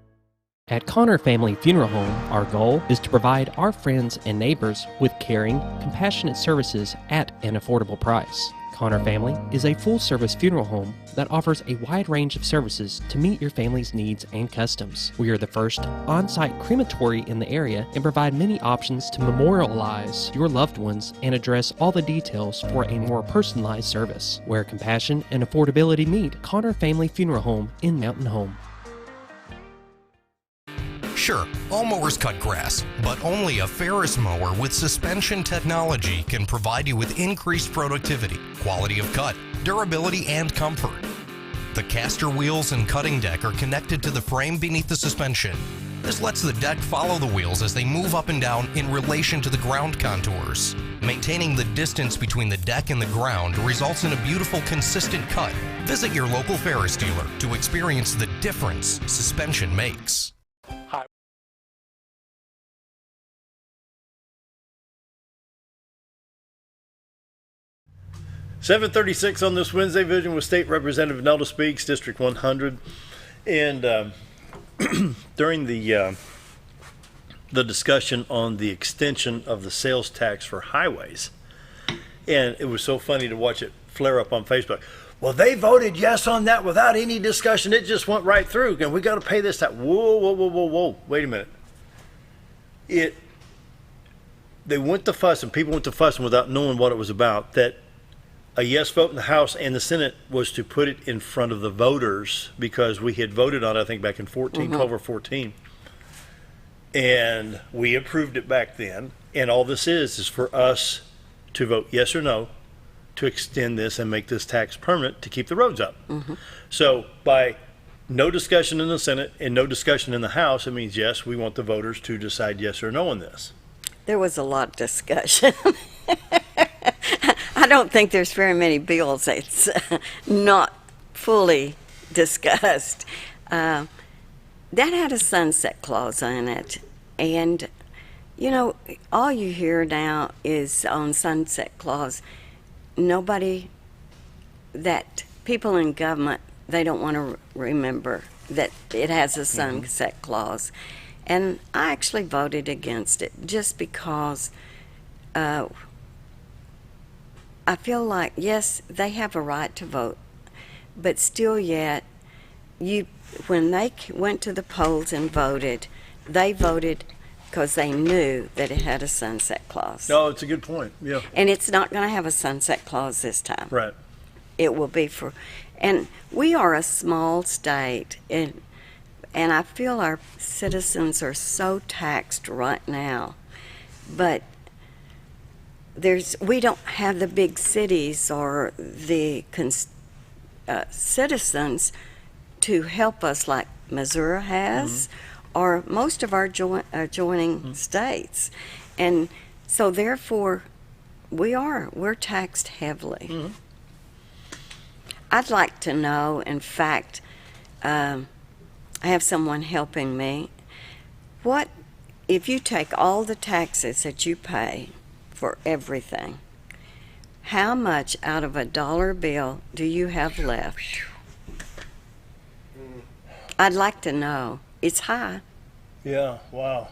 At Connor Family Funeral Home, our goal is to provide our friends and neighbors with caring, compassionate services at an affordable price. Connor Family is a full-service funeral home that offers a wide range of services to meet your family's needs and customs. We are the first on-site crematory in the area and provide many options to memorialize your loved ones and address all the details for a more personalized service. Where compassion and affordability meet, Connor Family Funeral Home in Mountain Home. Sure, all mowers cut grass, but only a Ferris mower with suspension technology can provide you with increased productivity, quality of cut, durability, and comfort. The caster wheels and cutting deck are connected to the frame beneath the suspension. This lets the deck follow the wheels as they move up and down in relation to the ground contours. Maintaining the distance between the deck and the ground results in a beautiful, consistent cut. Visit your local Ferris dealer to experience the difference suspension makes. 7:36 on this Wednesday. Vision with State Representative Nelda Speaks, District 100. And during the discussion on the extension of the sales tax for highways, and it was so funny to watch it flare up on Facebook. Well, they voted yes on that without any discussion. It just went right through, and we got to pay this tax. Whoa. Wait a minute. They went to fussing, people went to fussing without knowing what it was about, that a yes vote in the House and the Senate was to put it in front of the voters because we had voted on it, I think, back in 12 or 14. And we approved it back then. And all this is for us to vote yes or no to extend this and make this tax permanent to keep the roads up. So by no discussion in the Senate and no discussion in the House, it means yes, we want the voters to decide yes or no on this. There was a lot of discussion. I don't think there's very many bills that's not fully discussed. That had a sunset clause in it. And, you know, all you hear now is on sunset clause. Nobody, that people in government, they don't want to remember that it has a sunset clause. And I actually voted against it just because I feel like, yes, they have a right to vote, but still yet, when they went to the polls and voted, they voted because they knew that it had a sunset clause. No, it's a good point, yeah. And it's not going to have a sunset clause this time. Right. It will be and we are a small state, and I feel our citizens are so taxed right now, but we don't have the big cities or the citizens to help us like Missouri has, or most of our adjoining states. And so therefore, we're taxed heavily. I'd like to know, in fact, I have someone helping me, what if you take all the taxes that you pay for everything, how much out of $1 bill do you have left? I'd like to know. It's high. Yeah, wow.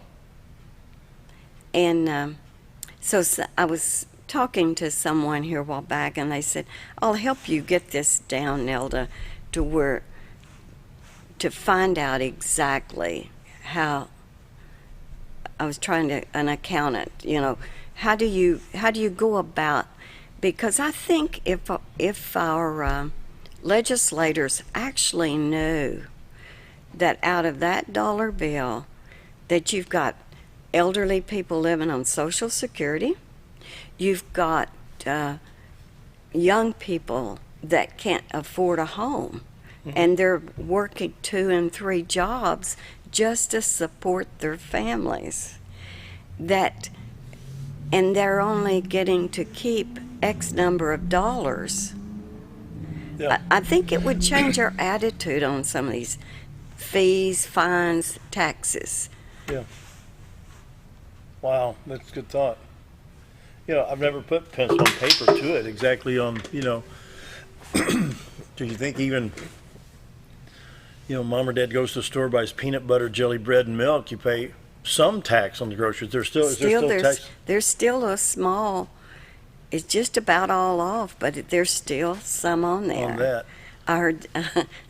And so I was talking to someone here a while back, and they said, I'll help you get this down, Nelda, to find out exactly how. I was trying to, an accountant, you know, how do you go about, because I think if our legislators actually knew that out of that $1 bill that you've got elderly people living on Social Security, you've got young people that can't afford a home, and they're working 2 and 3 jobs just to support their families, that and they're only getting to keep X number of dollars. Yeah. I think it would change our attitude on some of these fees, fines, taxes. Yeah. Wow, that's a good thought. I've never put pencil and paper to it exactly on, do you think even, mom or dad goes to the store, buys peanut butter, jelly, bread, and milk, you pay some tax on the groceries. Is there still tax? There's still a small, it's just about all off, but there's still some on there. On that. I heard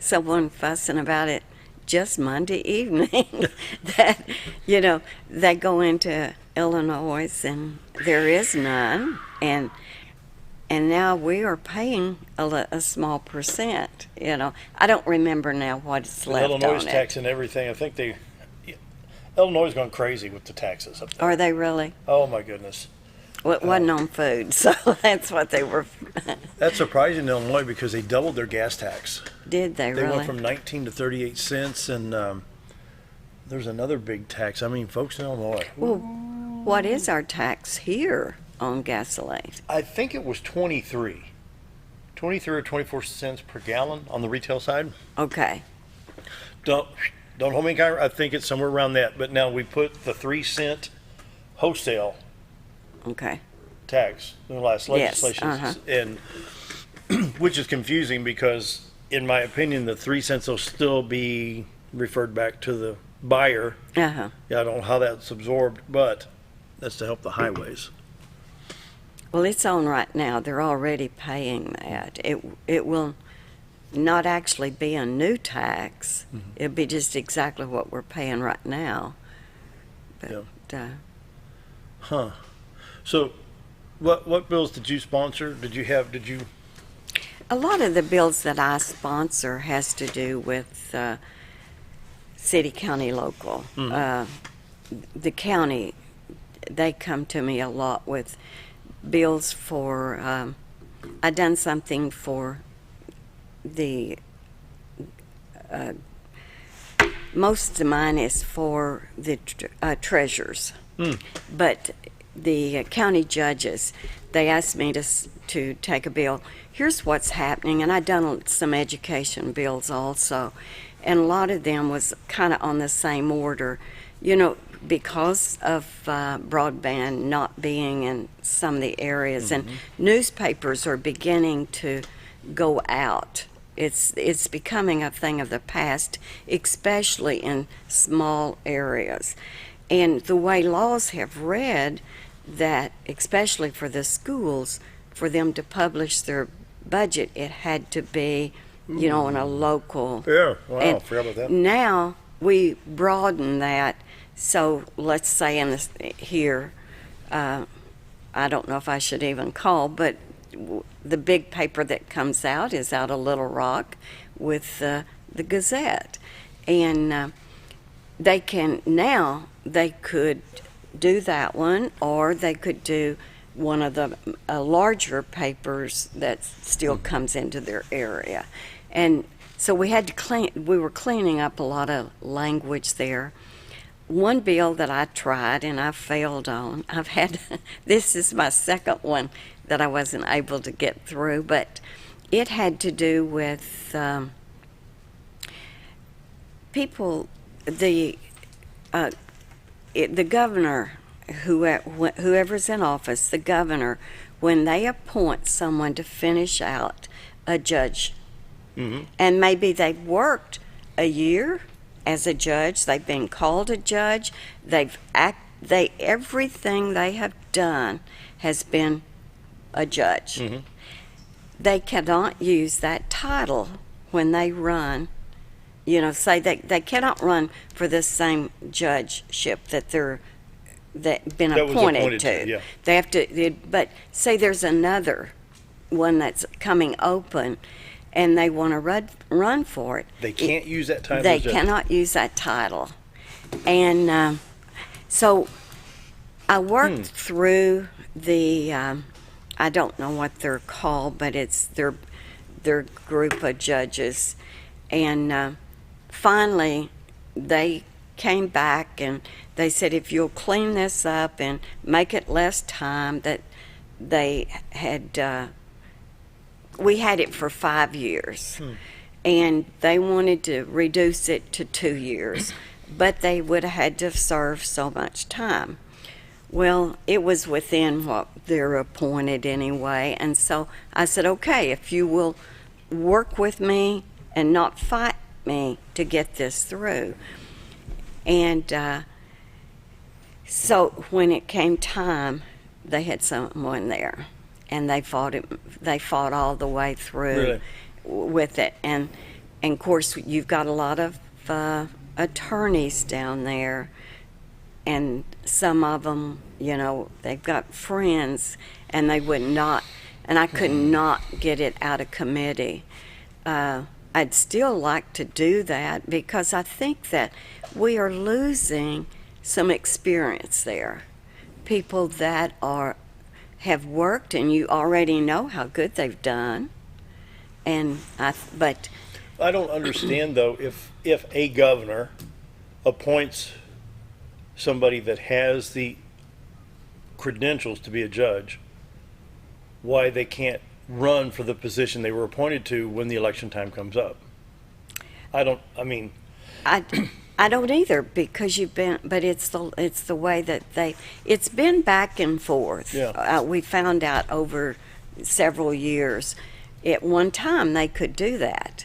someone fussing about it just Monday evening that, they go into Illinois and there is none, and now we are paying a small percent. I don't remember now what it's left on it. Illinois tax and everything. I think Illinois is going crazy with the taxes up there. Are they really? Oh my goodness. Well, it wasn't on food, so that's what they were. That's surprising in Illinois because they doubled their gas tax. Did they really? They went from 19 to 38 cents, and there's another big tax. I mean, folks in Illinois. Well, what is our tax here on gasoline? I think it was 23 or 24 cents per gallon on the retail side. Okay. Don't hold me. I think it's somewhere around that. But now we put the 3-cent wholesale. Okay. Tax in the last legislation, yes, and which is confusing because, in my opinion, the 3 cents will still be referred back to the buyer. Uh-huh. Yeah, I don't know how that's absorbed, but that's to help the highways. Well, it's on right now. They're already paying that. It will not actually be a new tax. Mm-hmm. It'll be just exactly what we're paying right now. But, huh. So, what bills did you sponsor? Did you? A lot of the bills that I sponsor has to do with city, county, local. Mm-hmm. The county, they come to me a lot with bills for. I done something for the. Most of mine is for the treasurers, but the county judges, they asked me to take a bill. Here's what's happening, and I done some education bills also, and a lot of them was kind of on the same order. Because of broadband not being in some of the areas, mm-hmm. and newspapers are beginning to go out. It's becoming a thing of the past, especially in small areas. And the way laws have read, that especially for the schools, for them to publish their budget, it had to be, in a local. Yeah, wow, and forgot about that. Now we broaden that. So let's say here, I don't know if I should even call, but the big paper that comes out is out of Little Rock with the Gazette, and they could do that one, or they could do one of the larger papers that still comes into their area. And so we were cleaning up a lot of language there. One bill that I tried and I failed on, this is my second one that I wasn't able to get through, but it had to do with people, the governor, whoever's in office, the governor, when they appoint someone to finish out a judge, mm-hmm. and maybe they've worked a year as a judge, they've been called a judge, everything they have done has been a judge. Mm-hmm. They cannot use that title when they run. Say they cannot run for the same judgeship that they've been appointed to. Yeah. They have to, but say there's another one that's coming open, and they want to run for it. They can't use that title. They cannot use that title, and so I worked through the. I don't know what they're called, but it's their group of judges, and finally they came back and they said, if you'll clean this up and make it less time, that they had, we had it for 5 years. And they wanted to reduce it to 2 years, but they would have had to serve so much time. Well, it was within what they're appointed anyway, and so I said, okay, if you will work with me and not fight me to get this through. And so when it came time, they had someone there, and they fought all the way through with it. And of course, you've got a lot of attorneys down there, and some of them, you know, they've got friends, and they would not, and I could not get it out of committee. I'd still like to do that because I think that we are losing some experience there. People that have worked, and you already know how good they've done. But I don't understand though if a governor appoints somebody that has the credentials to be a judge, why they can't run for the position they were appointed to when the election time comes up. I don't either, because but it's the way that it's been back and forth. Yeah. We found out over several years. At one time they could do that,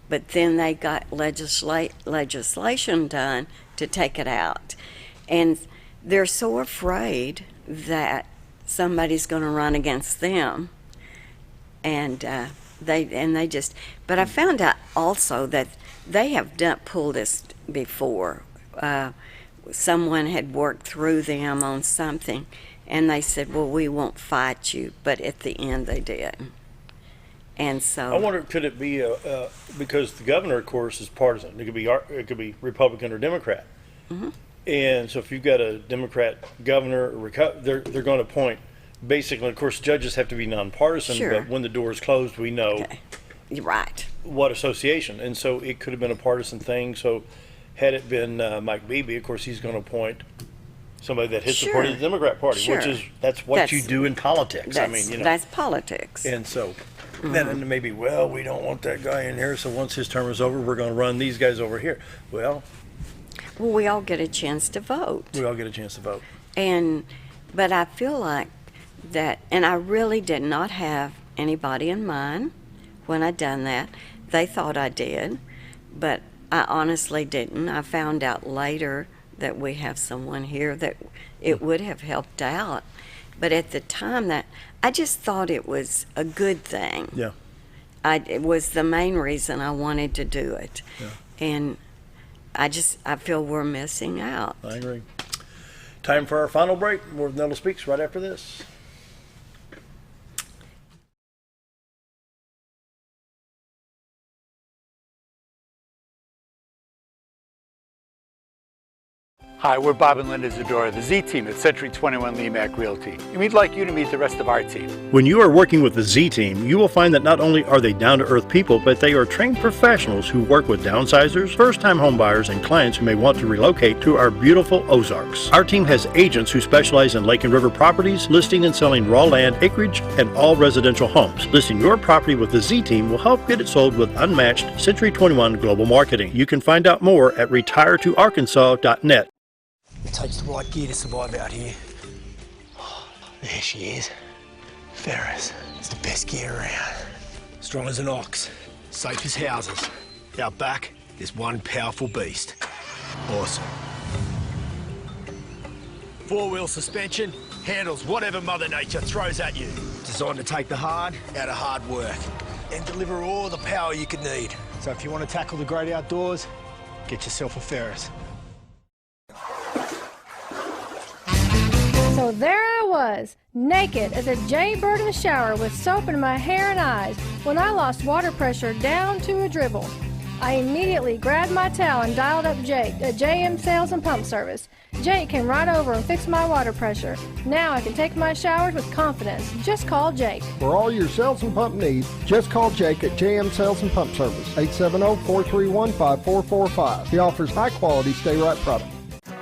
but then they got legislation done to take it out. And they're so afraid that somebody's going to run against them. And but I found out also that they have pulled this before. Someone had worked through them on something, and they said, well, we won't fight you, but at the end they did. And so I wonder, could it be because the governor, of course, is partisan. It could be Republican or Democrat. Mm-hmm. And so if you've got a Democrat governor, they're going to appoint. Basically, of course, judges have to be nonpartisan. Sure. But when the door is closed, we know. Okay. You're right. What association. And so it could have been a partisan thing. So had it been Mike Beebe, of course, he's going to appoint somebody that hits the party of the Democrat Party, which that's what you do in politics. That's politics. And so then maybe, well, we don't want that guy in here, so once his term is over, we're going to run these guys over here. Well, we all get a chance to vote. But I feel like that, and I really did not have anybody in mind when I done that. They thought I did, but I honestly didn't. I found out later that we have someone here that it would have helped out. But at the time, that I just thought it was a good thing. Yeah. It was the main reason I wanted to do it. Yeah. And I feel we're missing out. I agree. Time for our final break. More of Nelda Speaks right after this. Hi, we're Bob and Linda Zadora, the Z Team at Century 21 Lemac Realty, and we'd like you to meet the rest of our team. When you are working with the Z Team, you will find that not only are they down-to-earth people, but they are trained professionals who work with downsizers, first-time homebuyers, and clients who may want to relocate to our beautiful Ozarks. Our team has agents who specialize in lake and river properties, listing and selling raw land, acreage, and all residential homes. Listing your property with the Z Team will help get it sold with unmatched Century 21 global marketing. You can find out more at retiretoarkansas.net. It takes the right gear to survive out here. Oh, there she is. Ferris. It's the best gear around. Strong as an ox. Safe as houses. Out back, there's one powerful beast. Awesome. Four-wheel suspension, handles whatever Mother Nature throws at you. Designed to take the hard out of hard work and deliver all the power you could need. So if you want to tackle the great outdoors, get yourself a Ferris. So there I was, naked as a jaybird in the shower with soap in my hair and eyes when I lost water pressure down to a dribble. I immediately grabbed my towel and dialed up Jake at JM Sales and Pump Service. Jake came right over and fixed my water pressure. Now I can take my showers with confidence. Just call Jake. For all your sales and pump needs, just call Jake at JM Sales and Pump Service, 870-431-5445. He offers high-quality stay-right product.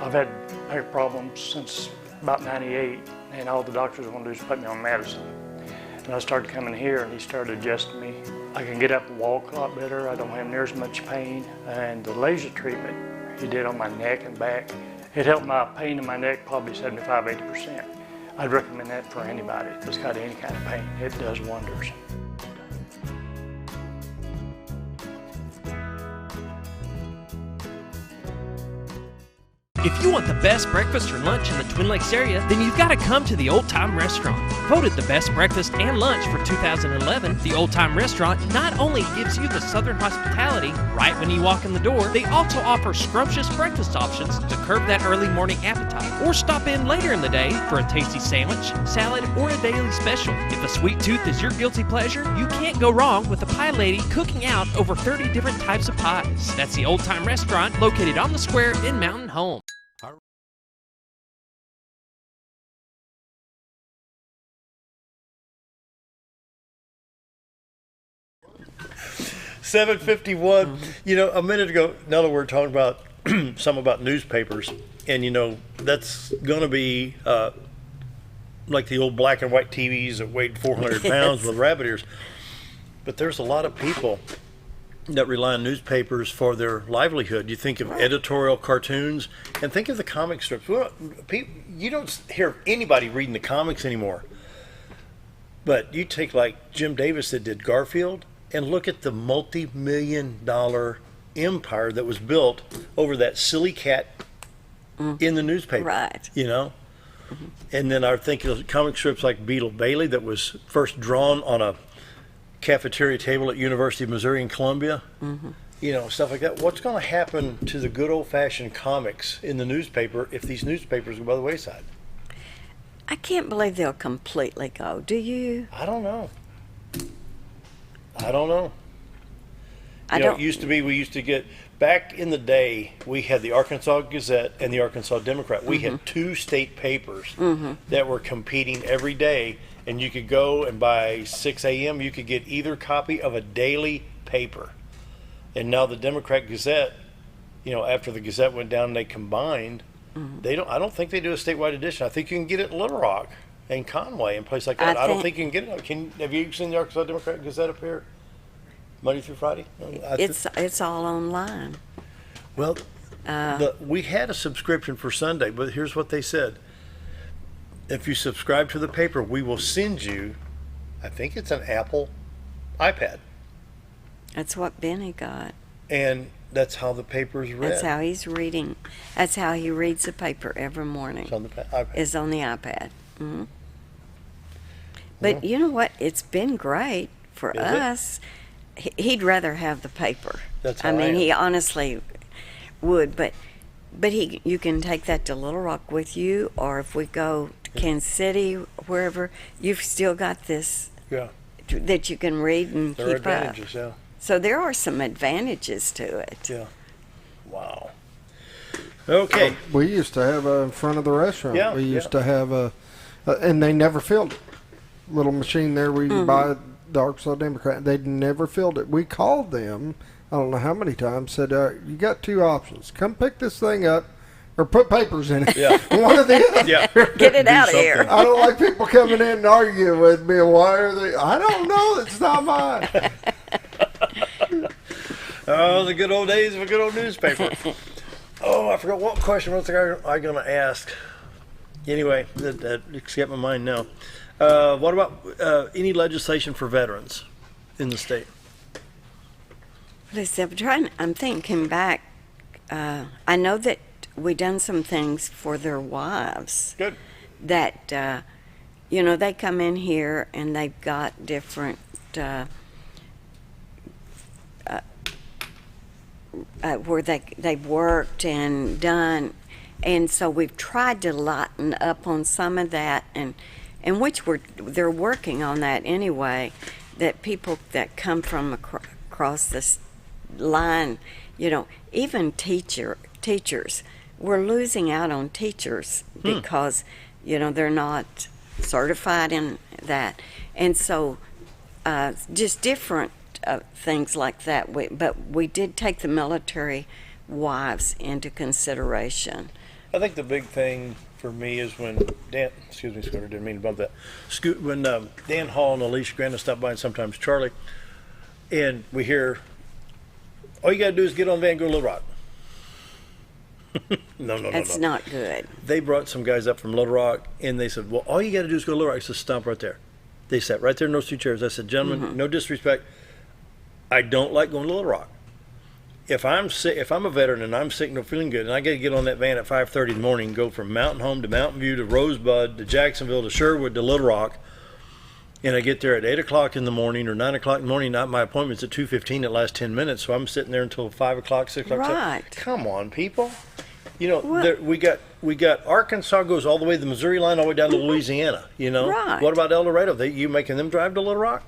I've had back problems since about 98, and all the doctors want to do is put me on medicine. And I started coming here, and he started adjusting me. I can get up and walk a lot better. I don't have near as much pain. And the laser treatment he did on my neck and back, it helped my pain in my neck probably 75–80%. I'd recommend that for anybody that's got any kind of pain. It does wonders. If you want the best breakfast or lunch in the Twin Lakes area, then you've got to come to the Old Time Restaurant. Voted the best breakfast and lunch for 2011, the Old Time Restaurant not only gives you the Southern hospitality right when you walk in the door, they also offer scrumptious breakfast options to curb that early morning appetite. Or stop in later in the day for a tasty sandwich, salad, or a daily special. If a sweet tooth is your guilty pleasure, you can't go wrong with the Pie Lady cooking out over 30 different types of pies. That's the Old Time Restaurant located on the square in Mountain Home. 7:51. You know, a minute ago, Nelda, we were talking about some about newspapers, and you know that's going to be like the old black and white TVs that weighed 400 pounds with rabbit ears. But there's a lot of people that rely on newspapers for their livelihood. You think of editorial cartoons, and think of the comic strips. You don't hear anybody reading the comics anymore. But you take like Jim Davis that did Garfield, and look at the multi-million-dollar empire that was built over that silly cat in the newspaper. Right. You know? And then I think of comic strips like Beetle Bailey that was first drawn on a cafeteria table at University of Missouri in Columbia. You know, stuff like that. What's going to happen to the good old-fashioned comics in the newspaper if these newspapers go by the wayside? I can't believe they'll completely go. Do you? I don't know. It used to be, we used to get, back in the day, we had the Arkansas Gazette and the Arkansas Democrat. We had two state papers that were competing every day, and you could go and by 6 a.m. you could get either copy of a daily paper. And now the Democrat Gazette, you know, after the Gazette went down and they combined, I don't think they do a statewide edition. I think you can get it in Little Rock and Conway and places like that. I don't think you can get it. Have you seen the Arkansas Democrat Gazette up here, Monday through Friday? It's all online. Well, we had a subscription for Sunday, but here's what they said. If you subscribe to the paper, we will send you, I think it's an Apple iPad. That's what Benny got. And that's how the paper is read. That's how he's reading. That's how he reads the paper every morning. It's on the iPad. Is on the iPad. But you know what? It's been great for us. He'd rather have the paper. That's how I mean, he honestly would. But you can take that to Little Rock with you, or if we go to Kansas City, wherever, you've still got this that you can read and there keep are advantages, up. So there are some advantages to it. Yeah. Wow. Okay. We used to have in front of the restaurant. Yeah, we used to have and they never filled it. Little machine there where you buy the Arkansas Democrat. They'd never filled it. We called them, I don't know how many times, said, you got two options. Come pick this thing up or put papers in it. Yeah. One of the other. Yeah. Get it out of here. I don't like people coming in and arguing with me. Why are they? I don't know. It's not mine. Oh, the good old days of a good old newspaper. Oh, I forgot what question was I going to ask. Anyway, that escaped my mind now. What about any legislation for veterans in the state? I'm thinking back. I know that we done some things for their wives. Good. That, they come in here and they've got different where they've worked and done, and so we've tried to lighten up on some of that, and which they're working on that anyway. That people that come from across line, even teachers. We're losing out on teachers because, they're not certified in that. And so just different things like that. But we did take the military wives into consideration. I think the big thing for me is when Dan, excuse me, Scooter, didn't mean to bump that. When Dan Hall and Alicia Granda stop by, and sometimes Charlie, and we hear, all you got to do is get on the van and go to Little Rock. No. That's not good. They brought some guys up from Little Rock, and they said, well, all you got to do is go to Little Rock. I said, stop right there. They sat right there in those two chairs. I said, gentlemen, no disrespect, I don't like going to Little Rock. If I'm sick, if I'm a veteran and I'm sick and not feeling good, and I got to get on that van at 5:30 in the morning and go from Mountain Home to Mountain View to Rosebud to Jacksonville to Sherwood to Little Rock, and I get there at 8 o'clock in the morning or 9 o'clock in the morning, not my appointment's at 2:15, it lasts 10 minutes, so I'm sitting there until 5 o'clock, 6 o'clock. Right. Come on, people. We got Arkansas goes all the way to the Missouri line, all the way down to Louisiana. Right. What about El Dorado? You making them drive to Little Rock?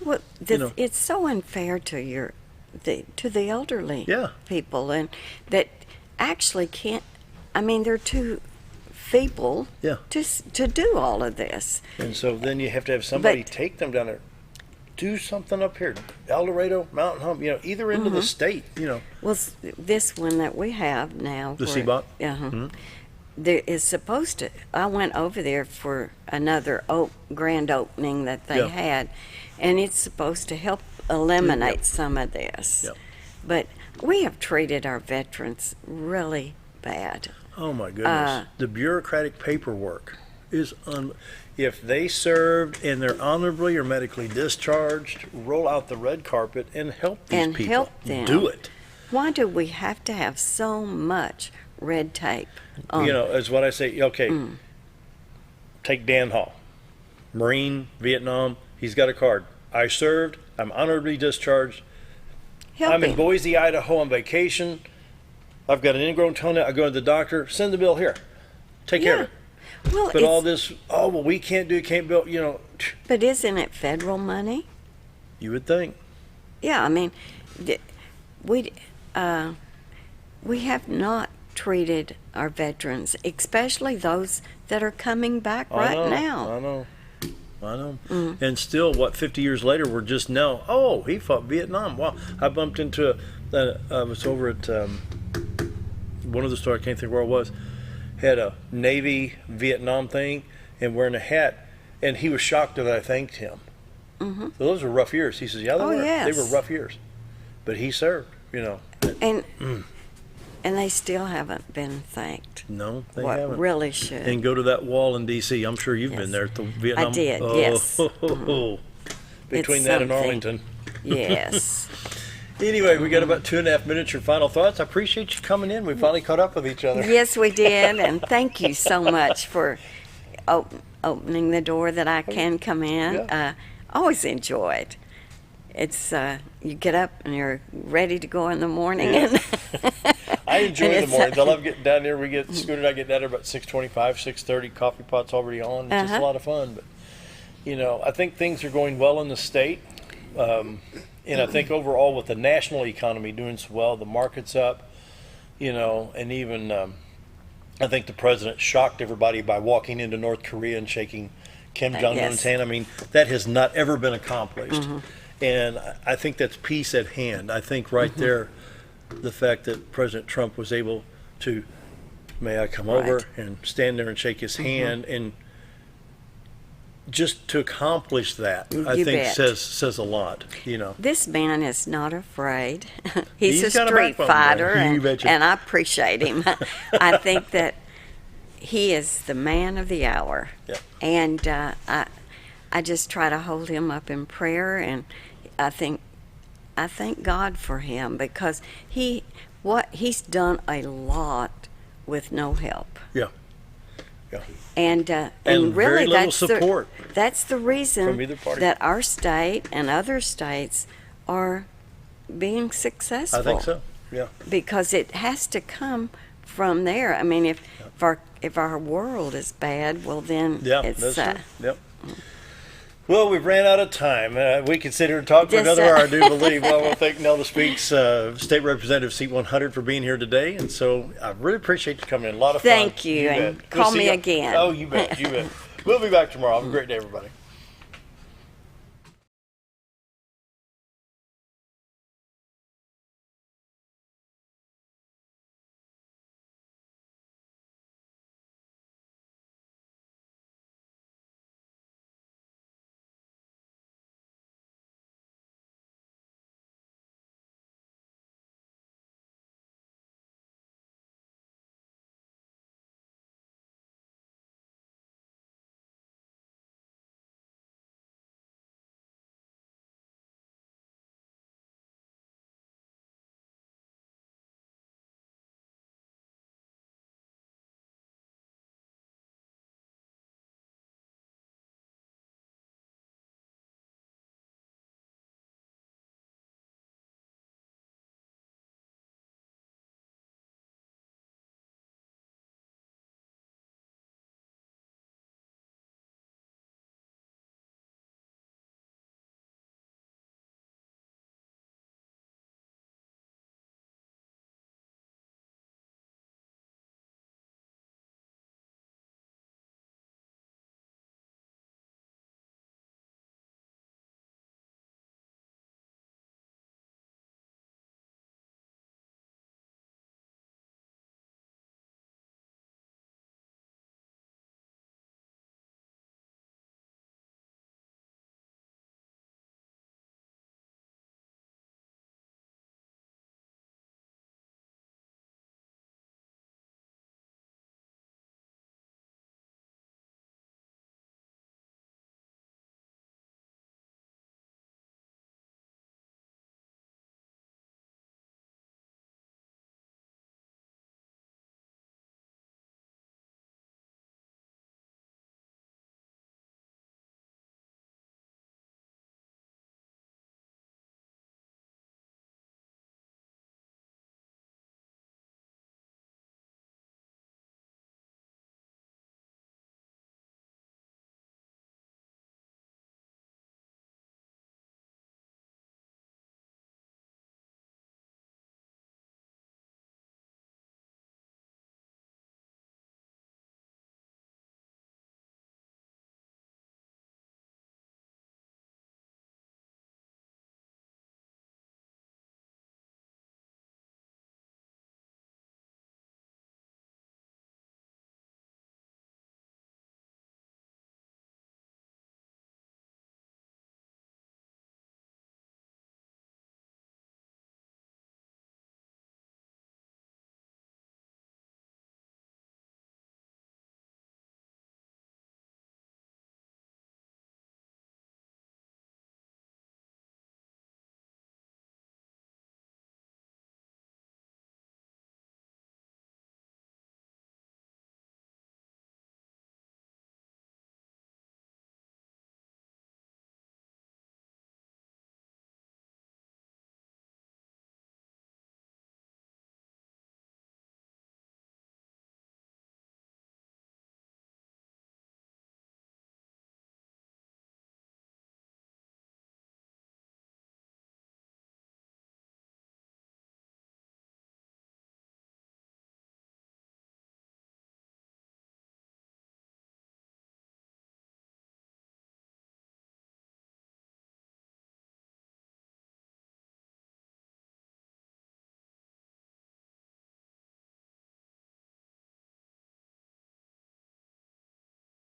Well, it's so unfair to the elderly people, and that actually can't. I mean, they're too feeble to do all of this. And so then you have to have somebody take them down there. Do something up here, El Dorado, Mountain Home, either end of the state, Well, this one that we have now, the CBOT. There is supposed to. I went over there for another grand opening that they had, and it's supposed to help eliminate some of this. But we have treated our veterans really bad. Oh my goodness! The bureaucratic paperwork is if they served and they're honorably or medically discharged, roll out the red carpet and help these people. Help them. Do it. Why do we have to have so much red tape? Is what I say. Okay, take Dan Hall, Marine, Vietnam. He's got a card. I served. I'm honorably discharged. I'm in Boise, Idaho on vacation. I've got an ingrown toenail. I go to the doctor. Send the bill here. Take care of it. Well, but all this, we can't do, can't build, But isn't it federal money? You would think. Yeah, I mean, we have not treated our veterans, especially those that are coming back now. I know. And still, 50 years later, we're just now, he fought Vietnam. Wow. I bumped into, I was over at one of the stores, I can't think where it was, had a Navy Vietnam thing and wearing a hat, and he was shocked that I thanked him. So those were rough years. He says, yeah, they were. They were rough years. But he served, And they still haven't been thanked. No, they haven't. Really should. And go to that wall in D.C. I'm sure you've been there at the Vietnam. I did, yes. Between that and Arlington. Yes. Anyway, we got about 2.5 minutes. Your final thoughts? I appreciate you coming in. We finally caught up with each other. Yes, we did. And thank you so much for opening the door that I can come in. Always enjoyed. It's you get up and you're ready to go in the morning. Yeah. I enjoy the mornings. I love getting down there. Scooter and I get down there about 6:25, 6:30. Coffee pot's already on. It's just a lot of fun. But I think things are going well in the state. And I think overall with the national economy doing so well, the market's up, and even I think the president shocked everybody by walking into North Korea and shaking Kim Jong-un's hand. I mean, that has not ever been accomplished. And I think that's peace at hand. I think right there, the fact that President Trump was able to, may I come over and stand there and shake his hand, and just to accomplish that, I think says a lot. This man is not afraid. He's a street fighter, and I appreciate him. I think that he is the man of the hour, and I just try to hold him up in prayer, and I thank God for him because he's done a lot with no help. Yeah. And really, very little support. That's the reason from either party. That our state and other states are being successful. I think so. Yeah. Because it has to come from there. I mean, if our world is bad, well then it's that's true. Yep. Well, we've ran out of time. We can sit here and talk for another hour, I do believe. Well, I want to thank Nelda Speaks, State Representative Seat 100, for being here today. And so I really appreciate you coming in. A lot of fun. Thank you, and call me again. Oh, you bet. You bet. We'll be back tomorrow. Have a great day, everybody.